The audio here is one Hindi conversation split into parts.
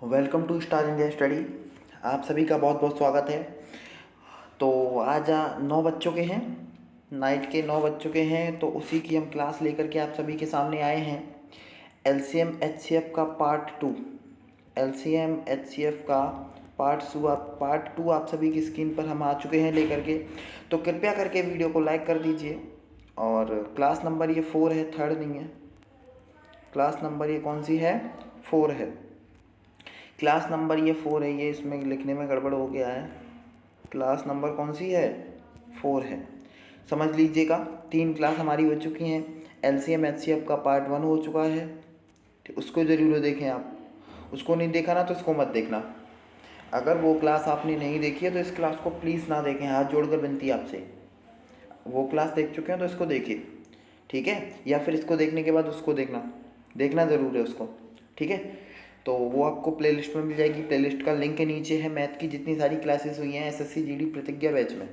Welcome to star India study. आप सभी का बहुत बहुत स्वागत है। तो आज 9 बज चुके हैं, नाइट के 9 बज चुके हैं। तो उसी की हम क्लास लेकर के आप सभी के सामने आए हैं। एलसीएम एचसीएफ का पार्ट 2, एलसीएम एचसीएफ का पार्ट टू आप सभी की स्क्रीन पर हम आ चुके हैं लेकर के। तो कृपया करके वीडियो को लाइक कर दीजिए। और क्लास नंबर ये 4 है, थर्ड नहीं है। क्लास नंबर ये कौन सी है? 4 है। क्लास नंबर ये 4 है, ये इसमें लिखने में गड़बड़ हो गया है। क्लास नंबर कौन सी है? 4 है। समझ लीजिएगा, 3 क्लास हमारी हो चुकी हैं। एलसीएम एचसीएफ का पार्ट 1 हो चुका है, ठीक, उसको ज़रूर देखें आप। उसको नहीं देखा ना तो इसको मत देखना। अगर वो क्लास आपने नहीं देखी है तो इस क्लास को प्लीज़ ना देखें, हाथ जोड़कर विनती है आपसे। वो क्लास देख चुके हैं तो इसको देखिए, ठीक है? या फिर इसको देखने के बाद उसको देखना ज़रूर है उसको, ठीक है? तो वो आपको प्लेलिस्ट में मिल जाएगी। प्लेलिस्ट का लिंक नीचे है। मैथ की जितनी सारी क्लासेस हुई हैं एसएससी जीडी प्रतिज्ञा बैच में,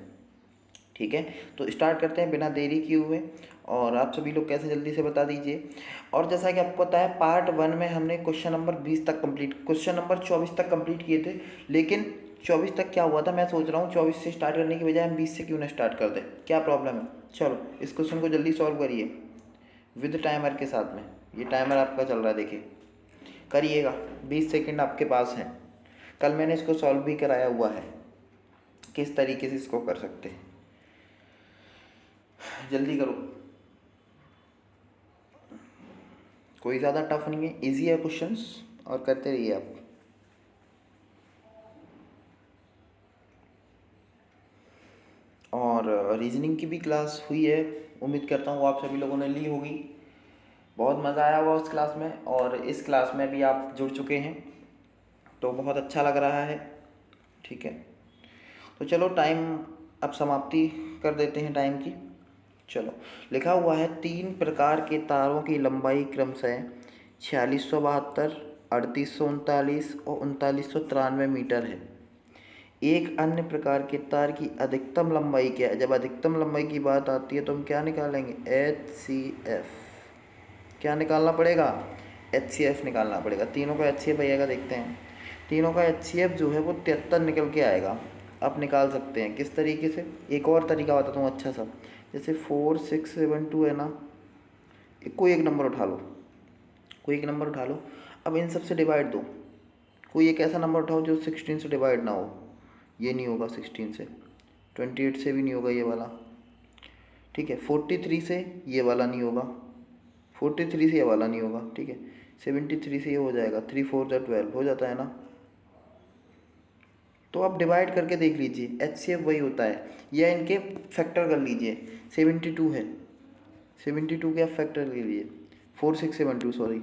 ठीक है? तो स्टार्ट करते हैं बिना देरी किए हुए। और आप सभी लोग कैसे जल्दी से बता दीजिए। और जैसा कि आपको पता है, पार्ट 1 में हमने क्वेश्चन नंबर 20 तक कंप्लीट, क्वेश्चन नंबर 24 तक कंप्लीट किए थे। लेकिन 24 तक क्या हुआ था, मैं सोच रहा हूँ 24 से स्टार्ट करने की बजाय हम 20 से क्यों ना स्टार्ट कर दें, क्या प्रॉब्लम है? चलो इस क्वेश्चन को जल्दी सॉल्व करिए विद टाइमर के साथ में। ये टाइमर आपका चल रहा है, देखिए, करिएगा। 20 सेकंड आपके पास हैं। कल मैंने इसको सॉल्व भी कराया हुआ है, किस तरीके से इसको कर सकते हैं। जल्दी करो, कोई ज़्यादा टफ नहीं है, इजी है क्वेश्चंस, और करते रहिए आप। और रीजनिंग की भी क्लास हुई है, उम्मीद करता हूँ आप सभी लोगों ने ली होगी। बहुत मज़ा आया हुआ उस क्लास में, और इस क्लास में भी आप जुड़ चुके हैं तो बहुत अच्छा लग रहा है, ठीक है? तो चलो टाइम अब समाप्ति कर देते हैं टाइम की। चलो, लिखा हुआ है 3 प्रकार के तारों की लंबाई क्रमशः 4672, 3839 और 3993 मीटर है। एक अन्य प्रकार के तार की अधिकतम लंबाई क्या है? जब अधिकतम लंबाई की बात आती है तो हम क्या निकालेंगे? HCF। क्या निकालना पड़ेगा? HCF निकालना पड़ेगा। तीनों का HCF आएगा, देखते हैं। तीनों का HCF जो है वो 73 निकल के आएगा। आप निकाल सकते हैं किस तरीके से? एक और तरीका बताता हूँ अच्छा सा। जैसे 4672 है ना, कोई एक नंबर उठा लो, कोई एक नंबर उठा लो। अब इन सब से डिवाइड दो। कोई एक ऐसा नंबर उठाओ जो 16 से डिवाइड ना हो। ये नहीं होगा 16 से, 28 से भी नहीं होगा ये वाला, ठीक है? 43 से ये वाला नहीं होगा, 43 से ये वाला नहीं होगा, ठीक है? 73 से ये हो जाएगा, 3 4 12 हो जाता है ना। तो आप डिवाइड करके देख लीजिए, HCF वही होता है, या इनके फैक्टर कर लीजिए। 72 है, 72 के आप फैक्टर ले लीजिए। 4672, सॉरी।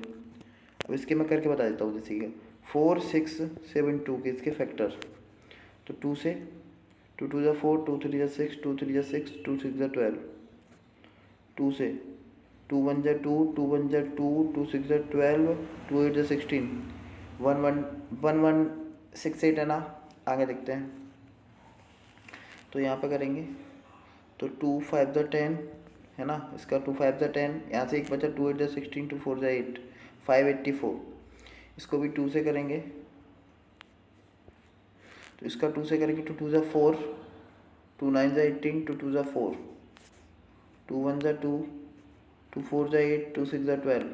अब इसके मैं करके बता देता हूँ, जैसे कि 4672 के इसके फैक्टर। तो 2 से, 2 2 जा 4, 2 3 जा 6, 2 3 जा 6, 2 6 जा 12। 2 से, 2 1 जा 2, 2 1 जा 2, 2 6 जा 12, 2 8 जा 16, 1 1 1 1 6 8 है ना। आगे देखते हैं, तो यहाँ पे करेंगे तो 2 5 जा 10 है ना, इसका 2 5 जा 10, यहाँ से एक बचा, 2 8 जा 16, 2 4 जा 8, 584। इसको भी 2 से करेंगे, तो इसका 2 से करेंगे, 2 2 जा 4, 2 9 जा 18, 2 2 जा 4, 2 1 जा 2, 2 4 जा 8, 2 6 जा 12,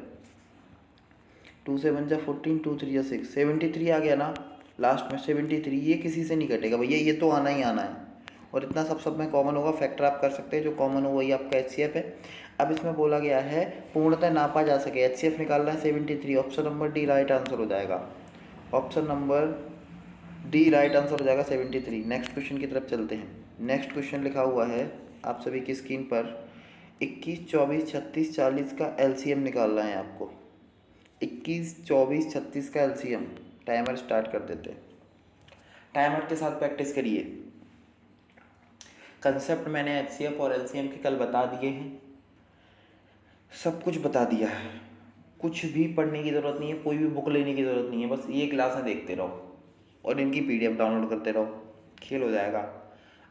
2 7 जा 14, 2 3 जा 6, 73 आ गया ना लास्ट में। 73 ये किसी से नहीं कटेगा भैया, ये तो आना ही आना है। और इतना सब में कॉमन होगा, फैक्टर आप कर सकते हैं, जो कॉमन हो वही आपका HCF है। अब इसमें बोला गया है पूर्णतः नापा जा सके, HCF निकालना है 73। Option number D right answer हो जाएगा। Option number D right answer हो जाएगा 73। नेक्स्ट क्वेश्चन की तरफ चलते हैं। नेक्स्ट क्वेश्चन लिखा हुआ है आप सभी की स्क्रीन पर, 21 24 36 40 का LCM निकालना है आपको। 21 24 36 का LCM। टाइमर स्टार्ट कर देते हैं, टाइमर के साथ प्रैक्टिस करिए। कंसेप्ट मैंने HCF और LCM के कल बता दिए हैं, सब कुछ बता दिया है। कुछ भी पढ़ने की ज़रूरत नहीं है, कोई भी बुक लेने की ज़रूरत नहीं है, बस ये क्लासें देखते रहो और इनकी PDF डाउनलोड करते रहो, खेल हो जाएगा।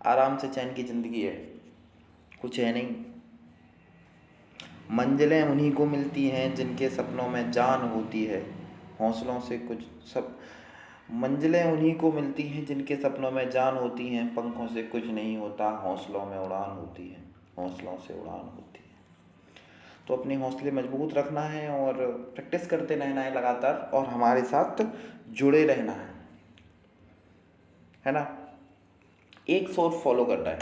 आराम से चैन की ज़िंदगी है, कुछ है नहीं। मंजिलें उन्हीं को मिलती हैं जिनके सपनों में जान होती है, हौसलों से कुछ सब मंजिलें उन्हीं को मिलती हैं जिनके सपनों में जान होती हैं, पंखों से कुछ नहीं होता, हौसलों में उड़ान होती है, हौसलों से उड़ान होती है। तो अपने हौसले मजबूत रखना है और प्रैक्टिस करते रहना है लगातार, और हमारे साथ जुड़े रहना है ना। एक सोर्स फॉलो करना है,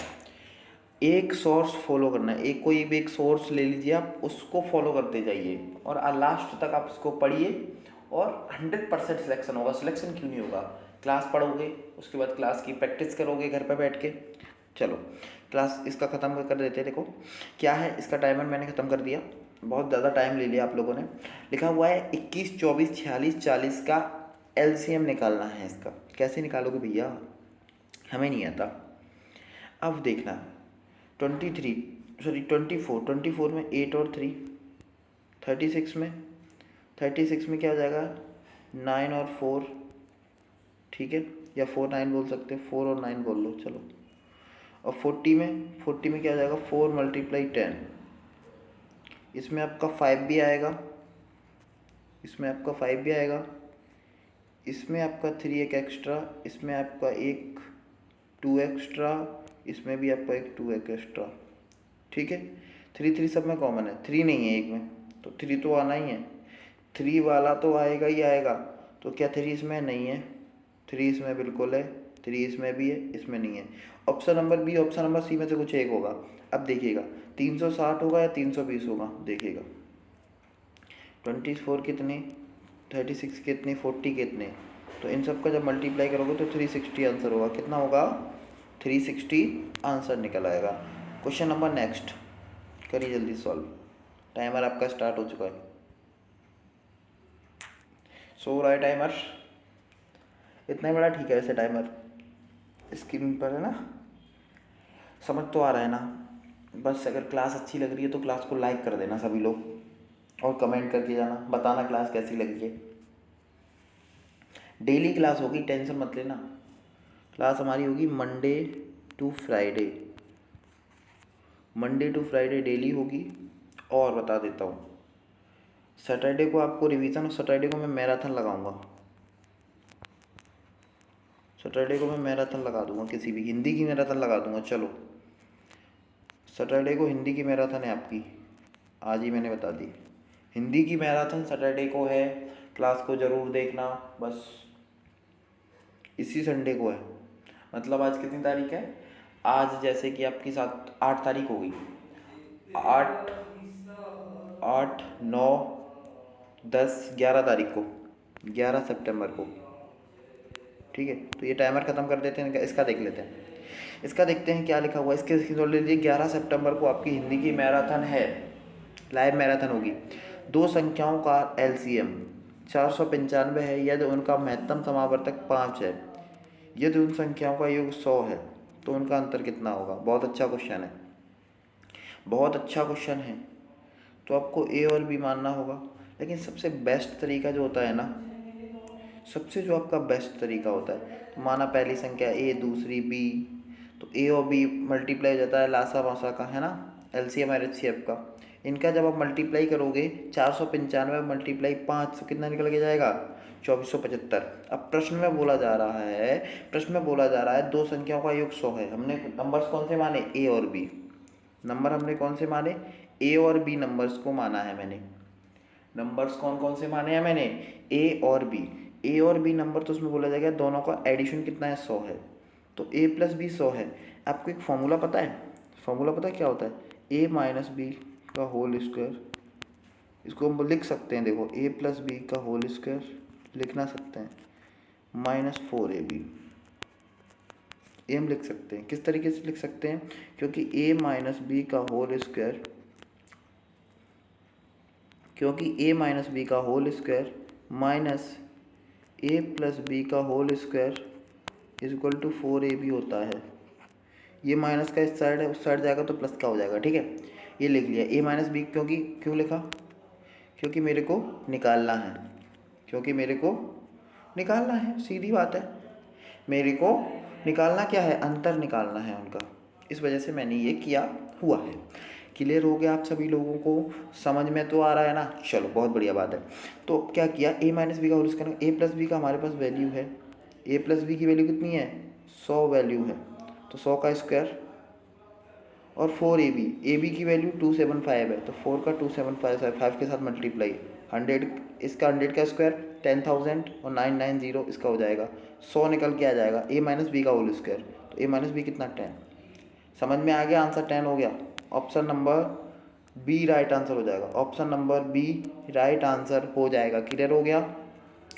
एक सोर्स फॉलो करना है, एक कोई भी एक सोर्स ले लीजिए आप, उसको फॉलो करते जाइए और लास्ट तक आप इसको पढ़िए और 100% सिलेक्शन होगा। सिलेक्शन क्यों नहीं होगा? क्लास पढ़ोगे, उसके बाद क्लास की प्रैक्टिस करोगे घर पर बैठ के। चलो क्लास इसका ख़त्म कर देते हैं। देखो क्या है, इसका टाइमर मैंने ख़त्म कर दिया, बहुत ज़्यादा टाइम ले लिया आप लोगों ने। लिखा हुआ है 21, 24, 46, 40 का LCM निकालना है। इसका कैसे निकालोगे भैया, हमें नहीं आता। अब देखना 24 में 8 और 3, 36 में क्या हो जाएगा, 9 और 4, ठीक है, या 4 9 बोल सकते हैं, 4 और 9 बोल लो चलो। और 40 में क्या हो जाएगा, 4 × 10, इसमें आपका 5 भी आएगा, इसमें आपका 5 भी आएगा, इसमें आपका 3 एक एक्स्ट्रा, इसमें आपका एक 2 एक्स्ट्रा, इसमें भी आपका एक 2 एक एक्स्ट्रा, ठीक है। 3 सब में कॉमन है, 3 नहीं है एक में, तो 3 तो आना ही है, 3 वाला तो आएगा ही आएगा। तो क्या 3 इसमें नहीं है? 3 इसमें बिल्कुल है, 3 इसमें भी है, इसमें नहीं है। Option number B, option number C में से कुछ एक होगा। अब देखिएगा 360 होगा या 320 होगा, देखिएगा 24 कितने, 36 कितने, 40 कितने, तो इन सब का जब मल्टीप्लाई करोगे तो 360 आंसर होगा। कितना होगा? 360 आंसर निकल आएगा। क्वेश्चन नंबर नेक्स्ट करिए जल्दी सॉल्व, टाइमर आपका स्टार्ट हो चुका है। सो रहा है टाइमर, इतना ही बड़ा ठीक है वैसे टाइमर, स्क्रीन पर है ना, समझ तो आ रहा है ना। बस अगर क्लास अच्छी लग रही है तो क्लास को लाइक कर देना सभी लोग, और कमेंट करके जाना, बताना क्लास कैसी लगी है। डेली क्लास होगी, टेंशन मत लेना। क्लास हमारी होगी Monday to Friday, Monday to Friday daily होगी। और बता देता हूँ, सैटरडे को आपको रिवीजन, और सैटरडे को मैं मैराथन लगाऊंगा, सैटरडे को मैं मैराथन लगा दूंगा, किसी भी हिंदी की मैराथन लगा दूंगा। चलो सैटरडे को हिंदी की मैराथन है आपकी, आज ही मैंने बता दी, हिंदी की मैराथन सैटरडे को है। क्लास को ज़रूर देखना, बस इसी संडे को है, मतलब आज कितनी तारीख है, आज जैसे कि आपकी 8 तारीख हो गई, 8 8 9 10 11 तारीख को, 11 सितंबर को, ठीक है। तो ये टाइमर ख़त्म कर देते हैं, इसका देख लेते हैं, इसका देखते हैं क्या लिखा हुआ है। इसके स्क्रीनशॉट ले लीजिए। 11 सितंबर को आपकी हिंदी की मैराथन है, लाइव मैराथन होगी। दो संख्याओं का LCM 495 है, यदि उनका महत्तम समावर्तक 5 है, यदि उन संख्याओं का योग 100 है, तो उनका अंतर कितना होगा। बहुत अच्छा क्वेश्चन है, बहुत अच्छा क्वेश्चन है। तो आपको A और B मानना होगा, लेकिन सबसे बेस्ट तरीका जो होता है ना, सबसे जो आपका बेस्ट तरीका होता है, तो माना पहली संख्या A, दूसरी B, तो A और B मल्टीप्लाई हो जाता है लासा मासा का, है ना, LCM और HCF का। इनका जब आप मल्टीप्लाई करोगे 495 मल्टीप्लाई 5, तो कितना निकल के जाएगा, 2475। अब प्रश्न में बोला जा रहा है, प्रश्न में बोला जा रहा है दो संख्याओं का योग 100 है। हमने नंबर्स कौन से माने, A और B नंबर हमने कौन से माने, A और B नंबर्स को माना है मैंने। नंबर्स कौन कौन से माने हैं मैंने, A और B। A और B नंबर, तो उसमें बोला जाएगा दोनों का एडिशन कितना है, 100 है, तो A + B 100 है। आपको एक फॉर्मूला पता है, फॉर्मूला पता है क्या होता है, A - B का होल स्क्वायर, इसको हम लिख सकते हैं, देखो A + B का होल स्क्वायर लिखना सकते हैं, -4AB, ये हम लिख सकते हैं। किस तरीके से लिख सकते हैं, क्योंकि A - B का होल स्क्वायर, क्योंकि A - B का whole square minus A + B का होल स्क्वायर = 4AB होता है। ये माइनस का इस साइड है, उस साइड जाएगा तो प्लस का हो जाएगा, ठीक है। ये लिख लिया A - B, क्योंकि क्यों लिखा, क्योंकि मेरे को निकालना है, क्योंकि मेरे को निकालना है, सीधी बात है, मेरे को निकालना क्या है, अंतर निकालना है उनका, इस वजह से मैंने ये किया हुआ है। क्लियर हो गया आप सभी लोगों को, समझ में तो आ रहा है ना। चलो बहुत बढ़िया बात है। तो क्या किया, A - B का होल स्क्वायर, A + B का हमारे पास वैल्यू है ए प्लस बी की वैल्यू कितनी है, 100 वैल्यू है, तो 100 का स्क्वायर, और 4ab की वैल्यू 275 है, तो 4 का 275 के साथ मल्टीप्लाई, 100 इसका 100 का स्क्वायर 10,000 और 990 इसका हो जाएगा, 100 निकल के आ जाएगा a माइनस बी का होल स्क्वायर, तो a माइनस बी कितना 10। समझ में आ गया, आंसर 10 हो गया। Option number B right answer हो जाएगा, option number B right answer हो जाएगा। क्लियर हो गया,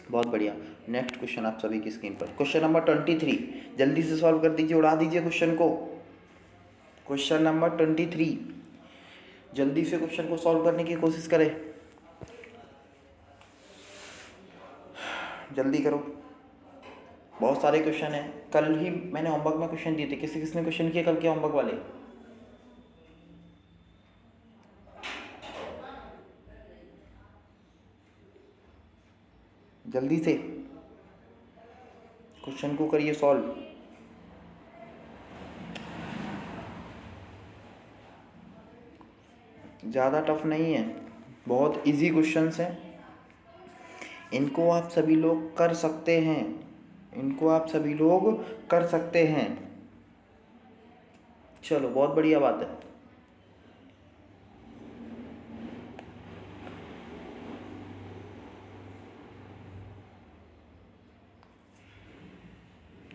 बहुत बढ़िया। नेक्स्ट क्वेश्चन आप सभी की स्क्रीन पर, क्वेश्चन नंबर 23, जल्दी से सॉल्व कर दीजिए, उड़ा दीजिए क्वेश्चन को। क्वेश्चन नंबर 23, जल्दी से क्वेश्चन को सॉल्व करने की कोशिश करें, जल्दी करो, बहुत सारे क्वेश्चन हैं। कल ही मैंने होमवर्क में क्वेश्चन दिए थे, किसने क्वेश्चन किए कल के होमवर्क वाले? जल्दी से क्वेश्चन को करिए सॉल्व। ज़्यादा टफ नहीं है, बहुत इजी क्वेश्चंस हैं, इनको आप सभी लोग कर सकते हैं, इनको आप सभी लोग कर सकते हैं। चलो बहुत बढ़िया बात है।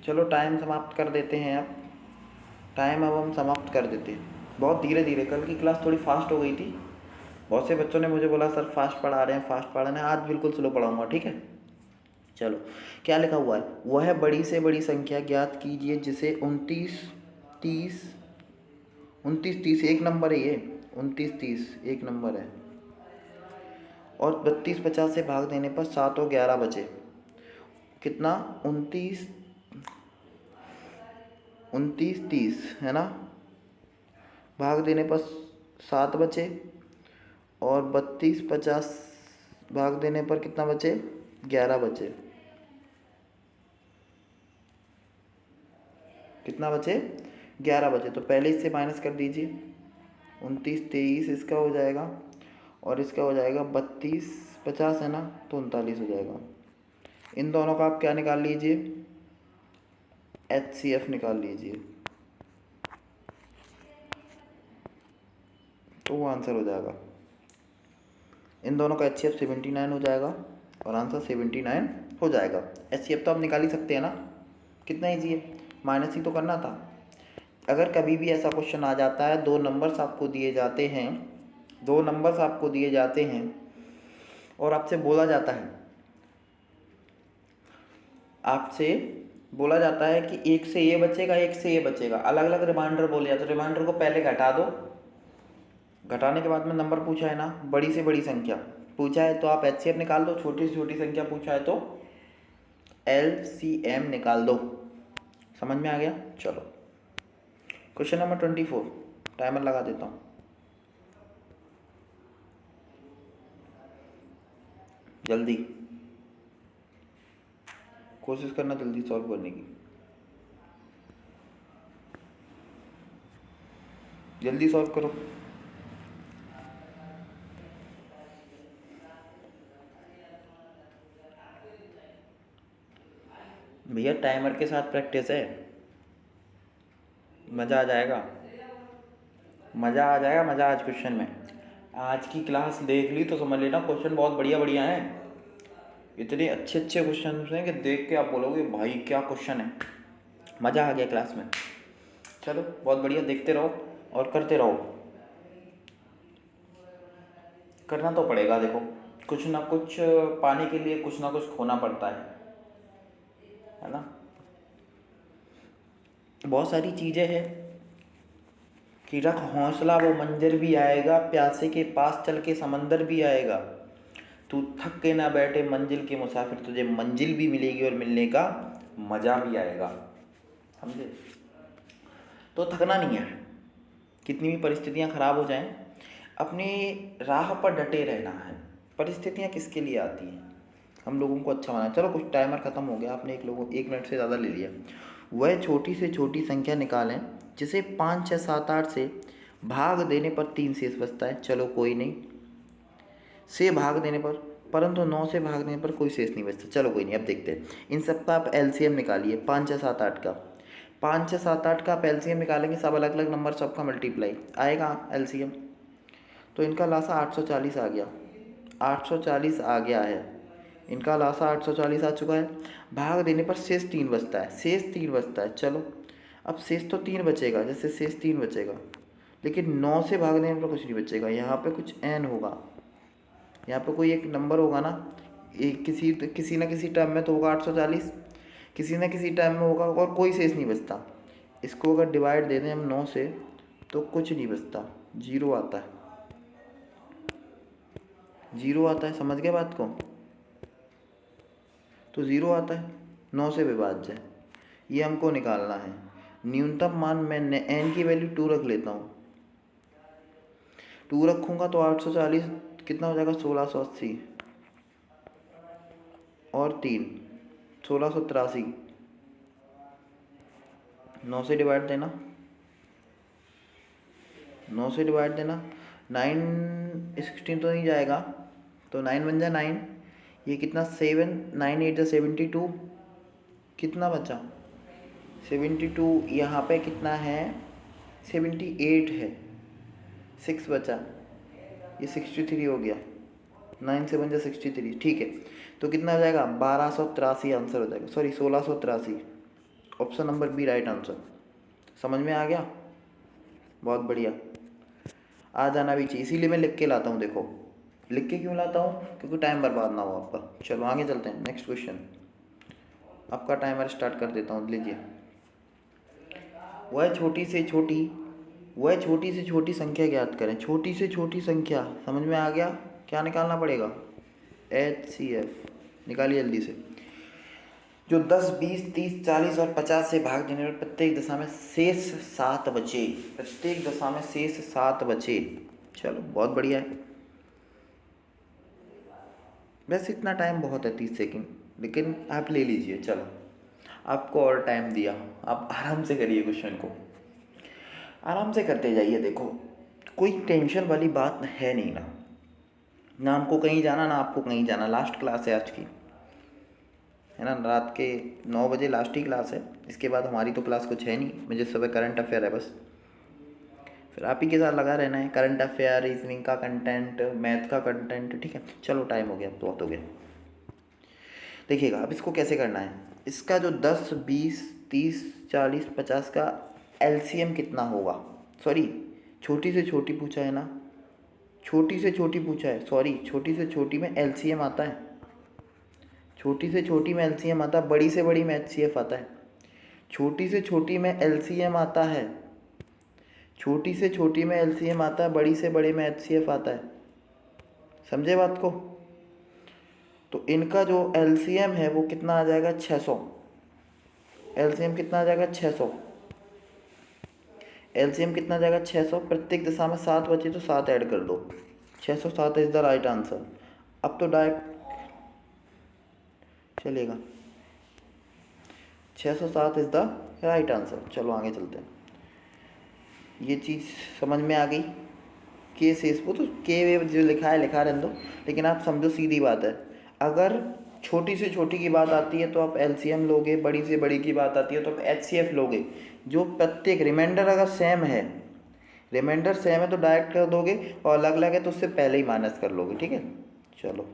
चलो टाइम समाप्त कर देते हैं, अब टाइम अब हम समाप्त कर देते हैं, बहुत धीरे धीरे। कल की क्लास थोड़ी फास्ट हो गई थी, बहुत से बच्चों ने मुझे बोला सर फास्ट पढ़ा रहे हैं, फास्ट पढ़ा रहे हैं, आज बिल्कुल स्लो पढ़ाऊंगा, ठीक है। चलो क्या लिखा हुआ है, वह बड़ी से बड़ी संख्या ज्ञात कीजिए जिसे 29 30 एक नंबर है, ये 29 30 एक नंबर है, और 32 50 से भाग देने पर 7 और 11 बचे। कितना, 29 30 है ना, भाग देने पर 7 बचे, और 32 50 भाग देने पर कितना बचे, 11 बचे। कितना बचे, 11 बचे। तो पहले इससे माइनस कर दीजिए, 29 23 इसका हो जाएगा, और इसका हो जाएगा 32 50 है ना, तो 39 हो जाएगा। इन दोनों का आप क्या निकाल लीजिए, HCF निकाल लीजिए, तो वो आंसर हो जाएगा। इन दोनों का HCF 79 हो जाएगा, और आंसर 79 हो जाएगा। HCF तो आप निकाल ही सकते हैं ना, कितना ईजी है, माइनस ही तो करना था। अगर कभी भी ऐसा क्वेश्चन आ जाता है, दो नंबर्स आपको दिए जाते हैं, और आपसे बोला जाता है कि एक से ये बचेगा, एक से ये बचेगा, अलग अलग रिमाइंडर बोले जाते, तो रिमाइंडर को पहले घटा दो, घटाने के बाद में नंबर पूछा है ना, बड़ी से बड़ी संख्या पूछा है तो आप HCF निकाल दो, छोटी से छोटी संख्या पूछा है तो LCM निकाल दो। समझ में आ गया। चलो क्वेश्चन नंबर 24, टाइमर लगा देता हूँ, जल्दी कोशिश करना जल्दी सॉल्व करने की, जल्दी सॉल्व करो। भैया टाइमर के साथ प्रैक्टिस है, मज़ा आ जाएगा, मज़ा आज क्वेश्चन में। आज की क्लास देख ली तो समझ लेना क्वेश्चन बहुत बढ़िया बढ़िया हैं, इतने अच्छे अच्छे क्वेश्चन हैं कि देख के आप बोलोगे भाई क्या क्वेश्चन है, मज़ा आ गया क्लास में। चलो बहुत बढ़िया, देखते रहो और करते रहो, करना तो पड़ेगा, देखो कुछ ना कुछ पाने के लिए कुछ ना कुछ खोना पड़ता है ना। बहुत सारी चीज़ें हैं कि रख हौसला वो मंजर भी आएगा, प्यासे के पास चल के समंदर भी आएगा, तू थक के ना बैठे मंजिल के मुसाफिर, तुझे मंजिल भी मिलेगी और मिलने का मज़ा भी आएगा, समझे। तो थकना नहीं है, कितनी भी परिस्थितियाँ ख़राब हो जाएं, अपनी राह पर डटे रहना है। परिस्थितियाँ किसके लिए आती हैं, हम लोगों को अच्छा बनाना। चलो कुछ टाइमर ख़त्म हो गया, आपने 1 मिनट से ज़्यादा ले लिया। वह छोटी से छोटी संख्या निकालें जिसे 5 6 7 8 से भाग देने पर 3 शेष बचता है। चलो कोई नहीं, से भाग देने पर परंतु 9 से भागने पर कोई शेष नहीं बचता। चलो कोई नहीं, अब देखते हैं। इन सब का आप एलसीएम निकालिए। 5 6 7 8 का 5 6 7 8 का आप एलसीएम निकालेंगे, सब अलग अलग नंबर, सबका मल्टीप्लाई आएगा एलसीएम। तो इनका लासा 840 आ गया, 840 आ गया है, इनका लासा 840 आ चुका है। भाग देने पर शेष 3 बचता है, शेष 3 बचता है। चलो अब शेष तो 3 बचेगा, जैसे शेष 3 बचेगा, लेकिन 9 से भागने पर कुछ नहीं बचेगा। यहाँ पे कुछ n होगा, यहाँ पे कोई एक नंबर होगा ना, एक किसी ना किसी टर्म में तो होगा 840, किसी ना किसी टाइम में होगा, और कोई शेष नहीं बचता। इसको अगर डिवाइड दे दें हम 9 से तो कुछ नहीं बचता, जीरो आता है, जीरो आता है। समझ गए बात को? तो ज़ीरो आता है, 9 से विभाज्य, ये हमको निकालना है। न्यूनतम मान मैं n की वैल्यू 2 रख लेता हूँ, 2 रखूँगा तो 840 कितना हो जाएगा, 1680 और 3 1683। 9 से डिवाइड देना, 9 से डिवाइड देना, 9 16 तो नहीं जाएगा, तो 9 बन जाए 9, ये कितना 7 9 8 72, कितना बचा 72, यहाँ पे कितना है 78 है, 6 बचा, ये 63 हो गया, 9 से बन जाए 63, ठीक है। तो कितना हो जाएगा 1283 आंसर हो जाएगा, sorry 1683। Option number B right answer. समझ में आ गया? बहुत बढ़िया, आ जाना भी चाहिए, इसीलिए मैं लिख के लाता हूँ। देखो लिख के क्यों लाता हूँ, क्योंकि टाइम बर्बाद ना हो आपका। चलो आगे चलते हैं, नेक्स्ट क्वेश्चन। आपका टाइमर स्टार्ट कर देता हूँ, लीजिए। वह छोटी से छोटी संख्या ज्ञात करें। छोटी से छोटी संख्या, समझ में आ गया? क्या निकालना पड़ेगा, HCF निकालिए जल्दी से। जो 10 20 30 40 और 50 से भाग देने पर प्रत्येक दशा में शेष 7 बचे, प्रत्येक दशा में शेष 7 बचे। चलो बहुत बढ़िया है, वैसे इतना टाइम बहुत है 30 सेकंड, लेकिन आप ले लीजिए। चलो आपको और टाइम दिया, आप आराम से करिए, क्वेश्चन को आराम से करते जाइए। देखो कोई टेंशन वाली बात है नहीं ना, ना हमको कहीं जाना ना आपको कहीं जाना। लास्ट क्लास है आज की, है ना, रात के 9 बजे लास्ट ही क्लास है। इसके बाद हमारी तो क्लास कुछ है नहीं, मुझे सुबह करंट अफेयर है बस, फिर आप ही के साथ लगा रहना है। करंट अफेयर, रीजनिंग का कंटेंट, मैथ का कंटेंट, ठीक है। चलो टाइम हो गया, अब बहुत हो गया। देखिएगा अब इसको कैसे करना है। इसका जो 10 20 30 40 50 का एलसीएम कितना होगा, सॉरी छोटी से छोटी पूछा है ना, छोटी से छोटी पूछा है, सॉरी छोटी से छोटी में एलसीएम आता है, छोटी से छोटी में एलसीएम आता है, बड़ी से बड़ी में एचसीएफ आता है। छोटी से छोटी में एलसीएम आता है, छोटी से छोटी में एलसीएम आता है, बड़ी से बड़े में एचसीएफ आता है। समझे बात को? तो इनका जो एलसीएम है वो कितना आ जाएगा, 600। एलसीएम कितना आ जाएगा, 600। एलसीएम कितना आ जाएगा, 600। प्रत्येक दिशा में 7 बचे तो 7 ऐड कर दो, 607 इज द राइट आंसर। अब तो डायरेक्ट चलेगा, 607 इज द राइट आंसर। चलो आगे चलते हैं। ये चीज़ समझ में आ गई? के शेष, वो तो के वे जो लिखा है लिखा रहने दो, लेकिन आप समझो सीधी बात है। अगर छोटी से छोटी की बात आती है तो आप एलसीएम लोगे, बड़ी से बड़ी की बात आती है तो आप एचसीएफ लोगे। जो प्रत्येक रिमाइंडर अगर सेम है, रिमाइंडर सेम है तो डायरेक्ट कर दोगे, और अलग अलग है तो उससे पहले ही माइनस कर लोगे, ठीक है। चलो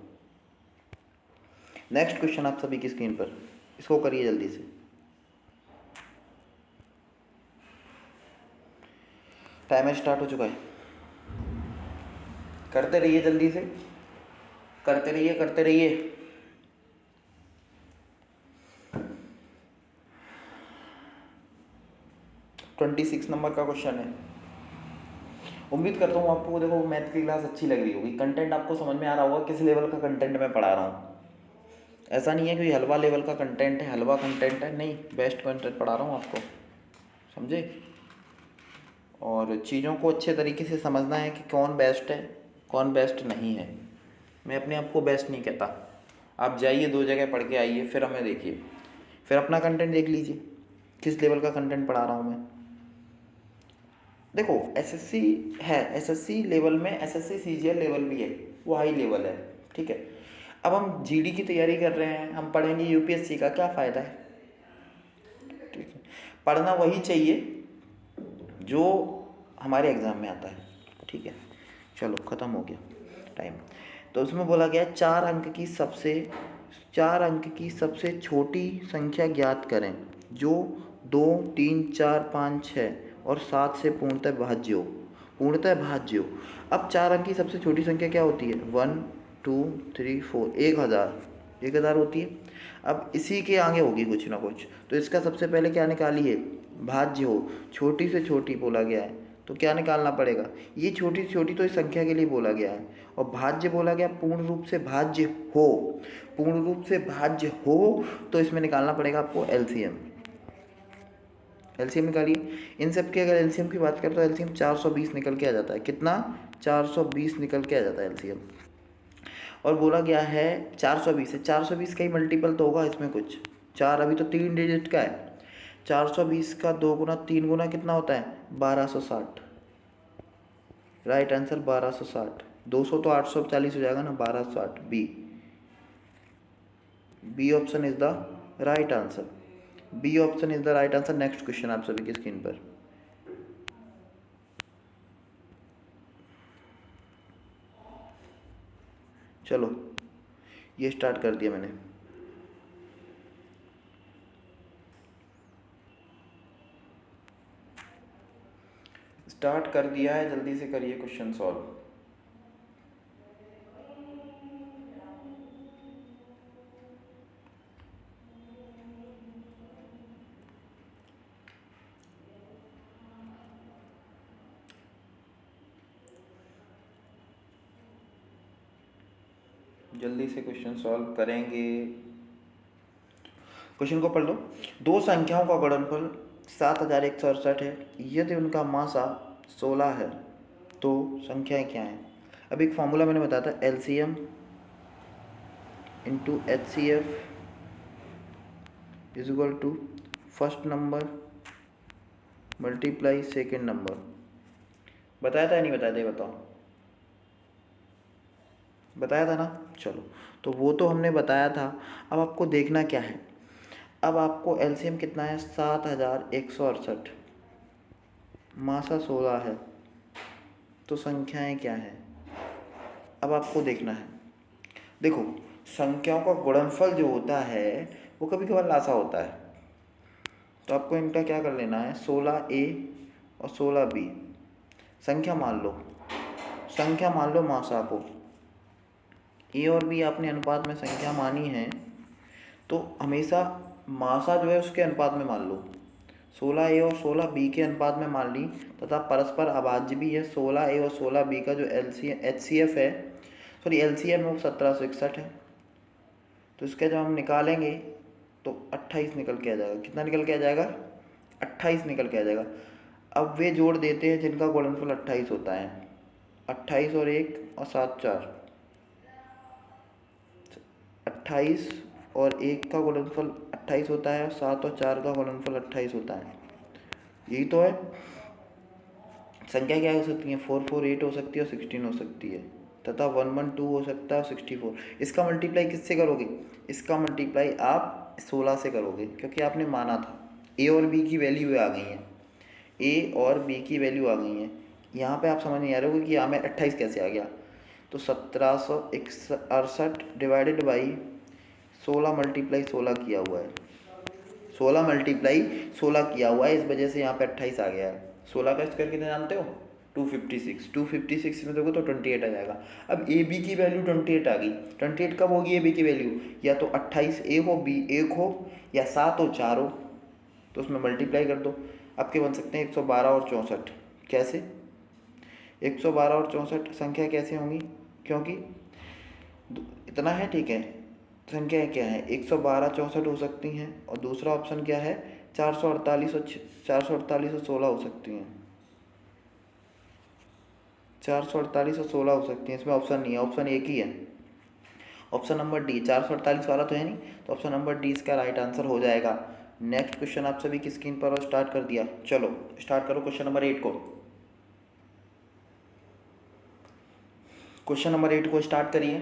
नेक्स्ट क्वेश्चन आप सभी की स्क्रीन पर, इसको करिए जल्दी से। टाइमर स्टार्ट हो चुका है, करते रहिए जल्दी से, करते रहिए करते रहिए। ट्वेंटी 26 नंबर का क्वेश्चन है। उम्मीद करता हूँ आपको देखो मैथ की क्लास अच्छी लग रही होगी, कंटेंट आपको समझ में आ रहा होगा किस लेवल का कंटेंट मैं पढ़ा रहा हूँ। ऐसा नहीं है कि हलवा लेवल का कंटेंट है, हलवा कंटेंट है, नहीं, बेस्ट कंटेंट पढ़ा रहा हूँ आपको, समझे। और चीज़ों को अच्छे तरीके से समझना है कि कौन बेस्ट है कौन बेस्ट नहीं है। मैं अपने आप को बेस्ट नहीं कहता, आप जाइए 2 जगह पढ़ के आइए, फिर हमें देखिए, फिर अपना कंटेंट देख लीजिए किस लेवल का कंटेंट पढ़ा रहा हूँ मैं। देखो एसएससी है, एसएससी लेवल में एसएससी सीजीएल लेवल भी है, वो हाई लेवल है, ठीक है। अब हम जीडी की तैयारी कर रहे हैं, हम पढ़ेंगे यूपीएससी का, क्या फ़ायदा है? ठीक है, पढ़ना वही चाहिए जो हमारे एग्ज़ाम में आता है। ठीक है, चलो ख़त्म हो गया टाइम। तो उसमें बोला गया 4 अंक की सबसे छोटी संख्या ज्ञात करें जो 2, 3, 4, 5, 6 और 7 से पूर्णतः भाज्य हो। अब 4 अंक की सबसे छोटी संख्या क्या होती है? 1, 2, 3, 4, 1000 होती है। अब इसी के आगे होगी कुछ ना कुछ, तो इसका सबसे पहले क्या निकालिए? भाज्य हो, छोटी से छोटी बोला गया है तो क्या निकालना पड़ेगा? ये छोटी से छोटी तो इस संख्या के लिए बोला गया है, और भाज्य बोला गया पूर्ण रूप से भाज्य हो। पूर्ण रूप से भाज्य हो तो इसमें निकालना पड़ेगा आपको एलसीएम। एलसीएम निकालिए। इन सब की अगर एलसीएम की बात करें तो एलसीएम 420 निकल के आ जाता है। कितना? 420 निकल के आ जाता है एलसीएम। और बोला गया है 420 है, 420 का ही मल्टीपल तो होगा इसमें कुछ। 4 अभी तो 3 डिजिट का है, 420 का 2 गुना 3 गुना कितना होता है? 1260। Right answer 1260। 200 तो 840 हो जाएगा ना, 1260 B option is the right answer. B option is the right answer. Next question आप सभी की स्क्रीन पर। चलो ये स्टार्ट कर दिया मैंने। स्टार्ट कर दिया है, जल्दी से करिए क्वेश्चन सॉल्व। जल्दी से क्वेश्चन सॉल्व करेंगे। क्वेश्चन को पढ़ लो। दो संख्याओं का गुणनफल 7168 है, यदि उनका मासा 16 है तो संख्याएं क्या हैं? अब एक फॉर्मूला मैंने बताया था, LCM into HCF is equal to first number multiply second number. बताया था या नहीं बताया था? ये बताओ। बताया था ना? चलो, तो वो तो हमने बताया था। अब आपको देखना क्या है? अब आपको एलसीएम कितना है? 7168, मासा 16 है, तो संख्याएं क्या हैं? अब आपको देखना है। देखो, संख्याओं का गुणनफल जो होता है वो कभी कभार लासा होता है, तो आपको इनका क्या कर लेना है? 16A और 16B संख्या मान लो मासा को। ए और बी आपने अनुपात में संख्या मानी है, तो हमेशा मासा जो है उसके अनुपात में मान लो। 16A और 16B के अनुपात में मान ली, तथा परस्पर अभाज्य भी है। 16A और 16B का जो HCF है, सॉरी LCM है, वो 1761 है। तो इसका जब हम निकालेंगे तो 28 निकल के आ जाएगा। कितना निकल के आ जाएगा? 28 निकल के आ जाएगा। अब वे जोड़ देते हैं जिनका गुणनफल 28 होता है। 28 और 1 और 7 4, 28 और 1 का गुणनफल 28 होता है, और 7 और 4 का गुणनफल 28 होता है। यही तो है। संख्या क्या हो सकती है? 448 हो सकती है और 16 हो सकती है, तथा 112 हो सकता है और 64। इसका मल्टीप्लाई किससे करोगे? इसका मल्टीप्लाई आप 16 से करोगे, क्योंकि आपने माना था। ए और बी की वैल्यू आ गई है, ए और बी की वैल्यू आ गई है। यहाँ पे आप समझ नहीं आ रहे हो कि यहाँ में 28 कैसे आ गया। तो 1768 डिवाइडेड बाई 16 मल्टीप्लाई 16 किया हुआ है। 16 मल्टीप्लाई 16 किया हुआ है, इस वजह से यहाँ पे 28 आ गया है। 16 का स्क्वायर कितने जानते हो? 256। 256 में देखो तो 28 आ जाएगा। अब ए बी की वैल्यू 28 आ गई। 28 कब होगी ए बी की वैल्यू? या तो 28 ए हो, बी 1 हो, या 7 हो, 4 हो, तो उसमें मल्टीप्लाई कर दो। आपके बन सकते हैं 112 और 64। कैसे? 112 और 64 संख्या कैसे होंगी? क्योंकि इतना है, ठीक है। संख्याएँ क्या है? 112 64 हो सकती हैं, और दूसरा ऑप्शन क्या है? 448 और 16 हो सकती हैं। 448 और 16 हो सकती हैं, इसमें ऑप्शन नहीं है, ऑप्शन एक ही है, ऑप्शन नंबर डी। 448 वाला तो है नहीं, तो ऑप्शन नंबर डी इसका राइट आंसर हो जाएगा। नेक्स्ट क्वेश्चन आप सभी की स्क्रीन पर, और स्टार्ट कर दिया। चलो स्टार्ट करो क्वेश्चन नंबर 8 को। क्वेश्चन नंबर 8 को स्टार्ट करिए।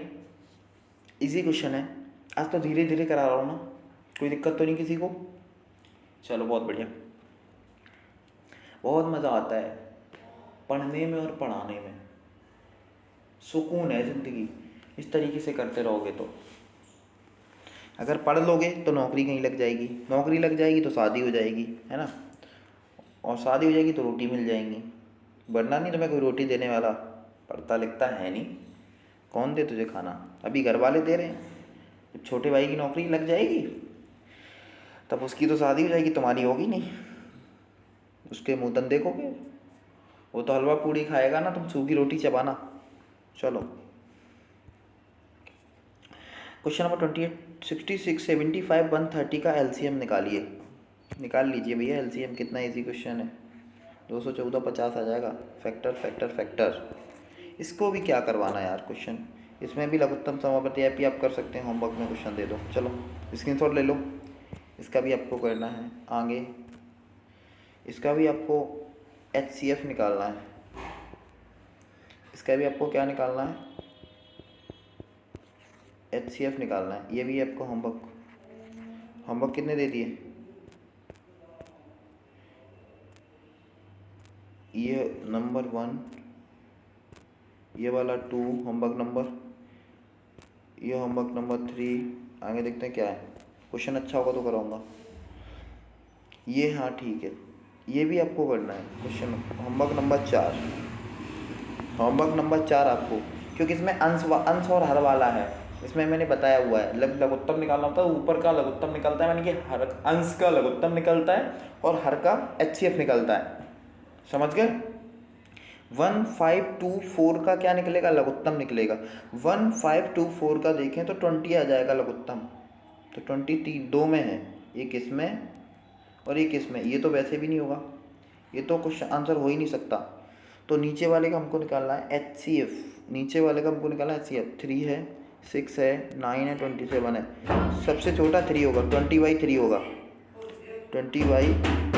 इजी क्वेश्चन है। आज तो धीरे धीरे करा रहा हूँ ना, कोई दिक्कत तो नहीं किसी को? चलो बहुत बढ़िया। बहुत मज़ा आता है पढ़ने में और पढ़ाने में, सुकून है ज़िंदगी। इस तरीके से करते रहोगे तो अगर पढ़ लोगे तो नौकरी कहीं लग जाएगी, नौकरी लग जाएगी तो शादी हो जाएगी, है ना, और शादी हो जाएगी तो रोटी मिल जाएंगी। वरना नहीं तुम्हें कोई रोटी देने वाला, पढ़ता लिखता है नहीं, कौन दे तुझे खाना? अभी घर वाले दे रहे हैं, जब छोटे भाई की नौकरी लग जाएगी तब उसकी तो शादी हो जाएगी, तुम्हारी होगी नहीं। उसके मुँह तन देखोगे, वो तो हलवा पूड़ी खाएगा ना, तुम सूखी रोटी चबाना। चलो क्वेश्चन नंबर 28, 66, 75, 130 का एलसीएम निकालिए। निकाल लीजिए भैया एलसीएम, कितना इजी क्वेश्चन है। 214 50 आ जाएगा। फैक्टर फैक्टर फैक्टर, इसको भी क्या करवाना यार क्वेश्चन, इसमें भी लघुत्तम समापत्ति आप कर सकते हैं, होमवर्क में क्वेश्चन दे दो। चलो स्क्रीनशॉट ले लो, इसका भी आपको करना है आगे। इसका भी आपको HCF निकालना है, इसका भी आपको क्या निकालना है, HCF निकालना है। ये भी आपको होमवर्क कितने दे दिए? ये नंबर 1, ये वाला 2 होमवर्क नंबर, ये होमवर्क नंबर 3। आगे देखते हैं क्या है, क्वेश्चन अच्छा होगा तो कराऊंगा ये। हाँ ठीक है, ये भी आपको करना है question, homework number 4। Homework number 4 आपको, क्योंकि इसमें अंश और हर वाला है, इसमें मैंने बताया हुआ है। लघुत्तम निकालना होता है, ऊपर का लघुत्तम निकलता है, यानी कि हर अंश का लघुत्तम निकलता है और हर का HCF निकलता है। समझ गए? 1524 का क्या निकलेगा? लघुत्तम निकलेगा। 1524 का देखें तो 20 आ जाएगा लघुत्तम, तो 23 दो में है, एक इसमें और एक इसमें। ये तो वैसे भी नहीं होगा, ये तो क्वेश्चन आंसर हो ही नहीं सकता। तो नीचे वाले का हमको निकालना है HCF, नीचे वाले का हमको निकालना है HCF। 3 है, 6 है, 9 है, 27 है। सबसे छोटा 3 होगा, 20/3 होगा, 20/3